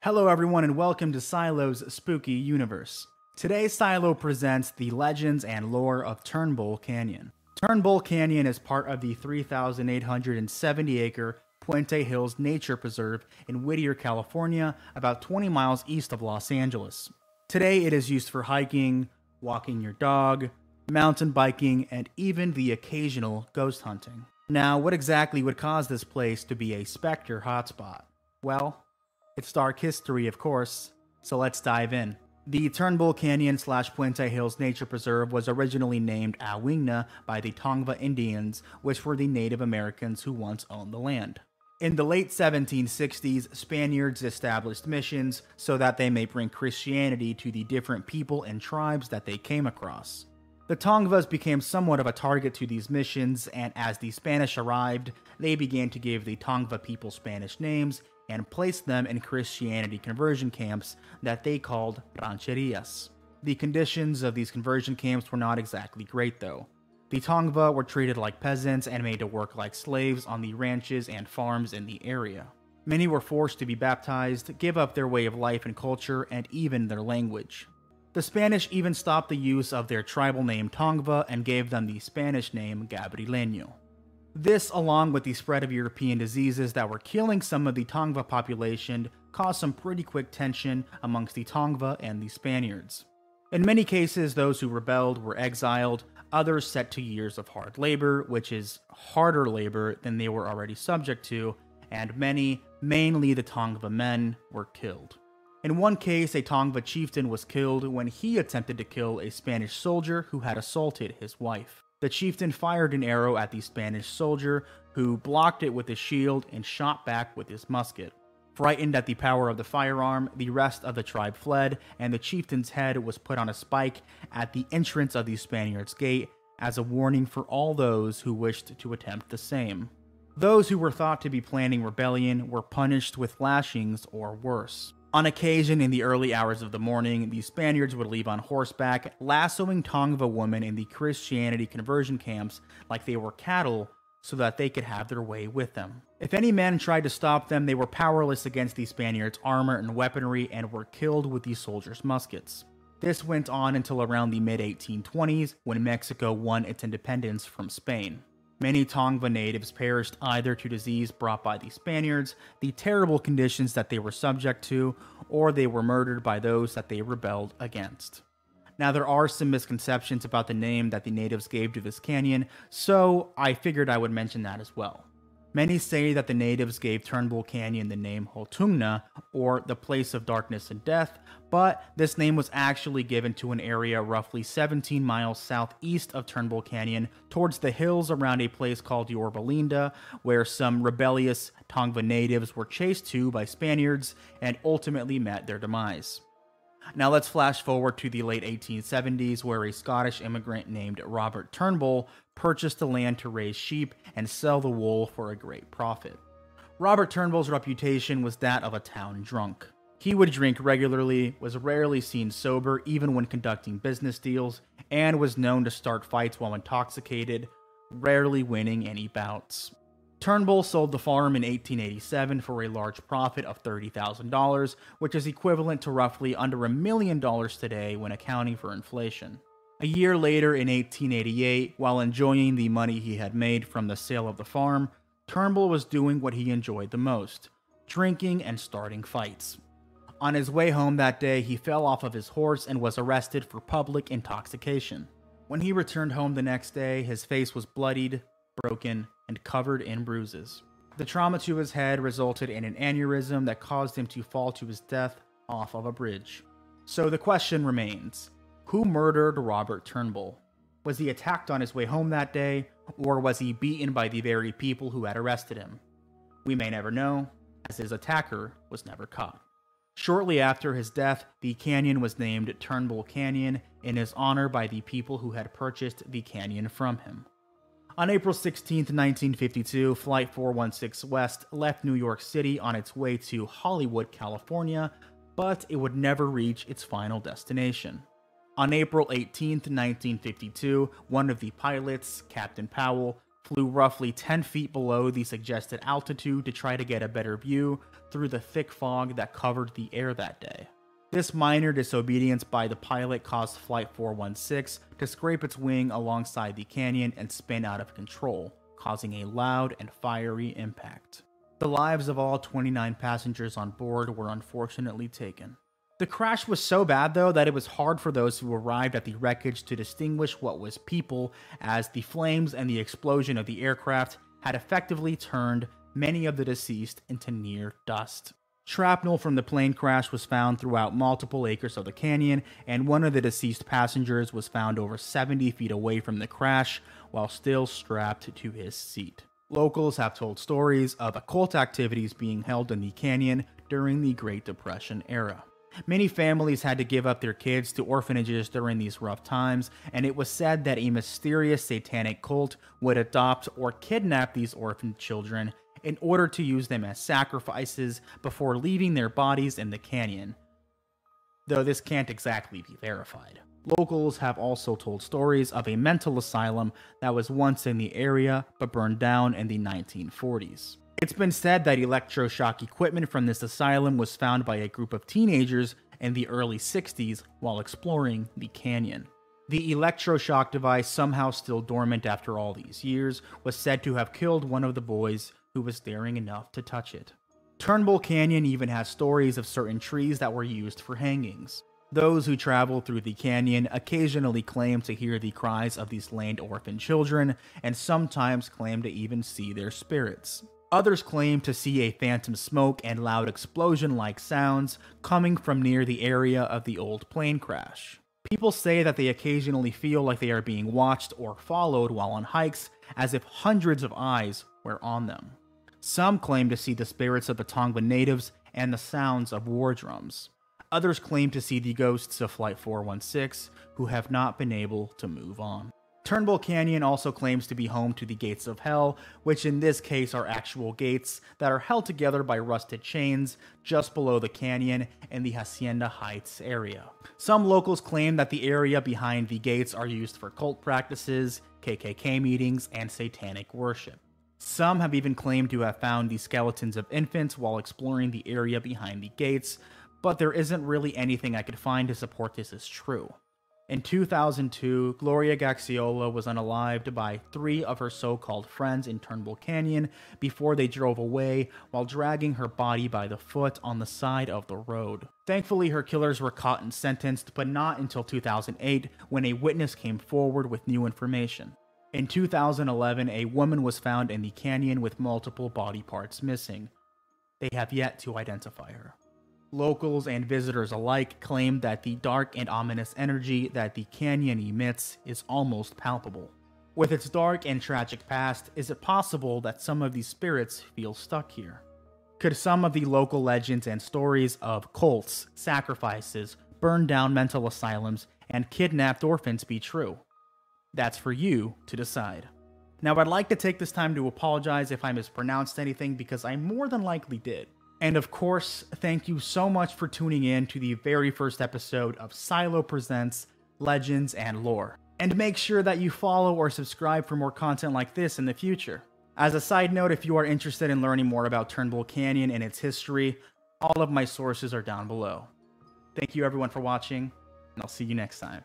Hello everyone and welcome to Silo's Spooky Universe. Today Silo presents the legends and lore of Turnbull Canyon. Turnbull Canyon is part of the 3,870-acre Puente Hills Nature Preserve in Whittier, California, about 20 miles east of Los Angeles. Today it is used for hiking, walking your dog, mountain biking, and even the occasional ghost hunting. Now, what exactly would cause this place to be a specter hotspot? Well, it's dark history, of course, so let's dive in. The Turnbull Canyon/Puente Hills Nature Preserve was originally named Awingna by the Tongva Indians, which were the Native Americans who once owned the land. In the late 1760s, Spaniards established missions so that they may bring Christianity to the different people and tribes that they came across. The Tongvas became somewhat of a target to these missions, and as the Spanish arrived, they began to give the Tongva people Spanish names and placed them in Christianity conversion camps that they called rancherias. The conditions of these conversion camps were not exactly great though. The Tongva were treated like peasants and made to work like slaves on the ranches and farms in the area. Many were forced to be baptized, give up their way of life and culture, and even their language. The Spanish even stopped the use of their tribal name Tongva and gave them the Spanish name Gabrieleño. This, along with the spread of European diseases that were killing some of the Tongva population, caused some pretty quick tension amongst the Tongva and the Spaniards. In many cases, those who rebelled were exiled, others set to years of hard labor, which is harder labor than they were already subject to, and many, mainly the Tongva men, were killed. In one case, a Tongva chieftain was killed when he attempted to kill a Spanish soldier who had assaulted his wife. The chieftain fired an arrow at the Spanish soldier, who blocked it with his shield and shot back with his musket. Frightened at the power of the firearm, the rest of the tribe fled, and the chieftain's head was put on a spike at the entrance of the Spaniards' gate as a warning for all those who wished to attempt the same. Those who were thought to be planning rebellion were punished with lashings or worse. On occasion, in the early hours of the morning, the Spaniards would leave on horseback, lassoing Tongva women in the Christianity conversion camps like they were cattle so that they could have their way with them. If any men tried to stop them, they were powerless against the Spaniards' armor and weaponry and were killed with the soldiers' muskets. This went on until around the mid-1820s, when Mexico won its independence from Spain. Many Tongva natives perished either to disease brought by the Spaniards, the terrible conditions that they were subject to, or they were murdered by those that they rebelled against. Now, there are some misconceptions about the name that the natives gave to this canyon, so I figured I would mention that as well. Many say that the natives gave Turnbull Canyon the name Hotungna, or the place of darkness and death, but this name was actually given to an area roughly 17 miles southeast of Turnbull Canyon, towards the hills around a place called Yorba, where some rebellious Tongva natives were chased to by Spaniards and ultimately met their demise. Now let's flash forward to the late 1870s, where a Scottish immigrant named Robert Turnbull purchased the land to raise sheep and sell the wool for a great profit. Robert Turnbull's reputation was that of a town drunk. He would drink regularly, was rarely seen sober even when conducting business deals, and was known to start fights while intoxicated, rarely winning any bouts. Turnbull sold the farm in 1887 for a large profit of $30,000, which is equivalent to roughly under $1 million today when accounting for inflation. A year later, in 1888, while enjoying the money he had made from the sale of the farm, Turnbull was doing what he enjoyed the most: drinking and starting fights. On his way home that day, he fell off of his horse and was arrested for public intoxication. When he returned home the next day, his face was bloodied, broken, and covered in bruises. The trauma to his head resulted in an aneurysm that caused him to fall to his death off of a bridge. So the question remains, who murdered Robert Turnbull? Was he attacked on his way home that day, or was he beaten by the very people who had arrested him? We may never know, as his attacker was never caught. Shortly after his death, the canyon was named Turnbull Canyon in his honor by the people who had purchased the canyon from him. On April 16, 1952, Flight 416 West left New York City on its way to Hollywood, California, but it would never reach its final destination. On April 18, 1952, one of the pilots, Captain Powell, flew roughly 10 feet below the suggested altitude to try to get a better view through the thick fog that covered the air that day. This minor disobedience by the pilot caused Flight 416 to scrape its wing alongside the canyon and spin out of control, causing a loud and fiery impact. The lives of all 29 passengers on board were unfortunately taken. The crash was so bad, though, that it was hard for those who arrived at the wreckage to distinguish what was people, as the flames and the explosion of the aircraft had effectively turned many of the deceased into near dust. Shrapnel from the plane crash was found throughout multiple acres of the canyon, and one of the deceased passengers was found over 70 feet away from the crash while still strapped to his seat. Locals have told stories of occult activities being held in the canyon during the Great Depression era. Many families had to give up their kids to orphanages during these rough times, and it was said that a mysterious satanic cult would adopt or kidnap these orphaned children in order to use them as sacrifices before leaving their bodies in the canyon, though this can't exactly be verified. Locals have also told stories of a mental asylum that was once in the area but burned down in the 1940s. It's been said that electroshock equipment from this asylum was found by a group of teenagers in the early 60s while exploring the canyon. The electroshock device, somehow still dormant after all these years, was said to have killed one of the boys who was daring enough to touch it. Turnbull Canyon even has stories of certain trees that were used for hangings. Those who travel through the canyon occasionally claim to hear the cries of these land orphan children, and sometimes claim to even see their spirits. Others claim to see a phantom smoke and loud explosion-like sounds coming from near the area of the old plane crash. People say that they occasionally feel like they are being watched or followed while on hikes, as if hundreds of eyes were on them. Some claim to see the spirits of the Tongan natives and the sounds of war drums. Others claim to see the ghosts of Flight 416, who have not been able to move on. Turnbull Canyon also claims to be home to the Gates of Hell, which in this case are actual gates that are held together by rusted chains just below the canyon in the Hacienda Heights area. Some locals claim that the area behind the gates are used for cult practices, KKK meetings, and satanic worship. Some have even claimed to have found the skeletons of infants while exploring the area behind the gates, but there isn't really anything I could find to support this as true. In 2002, Gloria Gaxiola was unalived by 3 of her so-called friends in Turnbull Canyon before they drove away while dragging her body by the foot on the side of the road. Thankfully, her killers were caught and sentenced, but not until 2008 when a witness came forward with new information. In 2011, a woman was found in the canyon with multiple body parts missing. They have yet to identify her. Locals and visitors alike claim that the dark and ominous energy that the canyon emits is almost palpable. With its dark and tragic past, is it possible that some of these spirits feel stuck here? Could some of the local legends and stories of cults, sacrifices, burned down mental asylums, and kidnapped orphans be true? That's for you to decide. Now, I'd like to take this time to apologize if I mispronounced anything, because I more than likely did. And of course, thank you so much for tuning in to the very first episode of Silo Presents Legends and Lore. And make sure that you follow or subscribe for more content like this in the future. As a side note, if you are interested in learning more about Turnbull Canyon and its history, all of my sources are down below. Thank you everyone for watching, and I'll see you next time.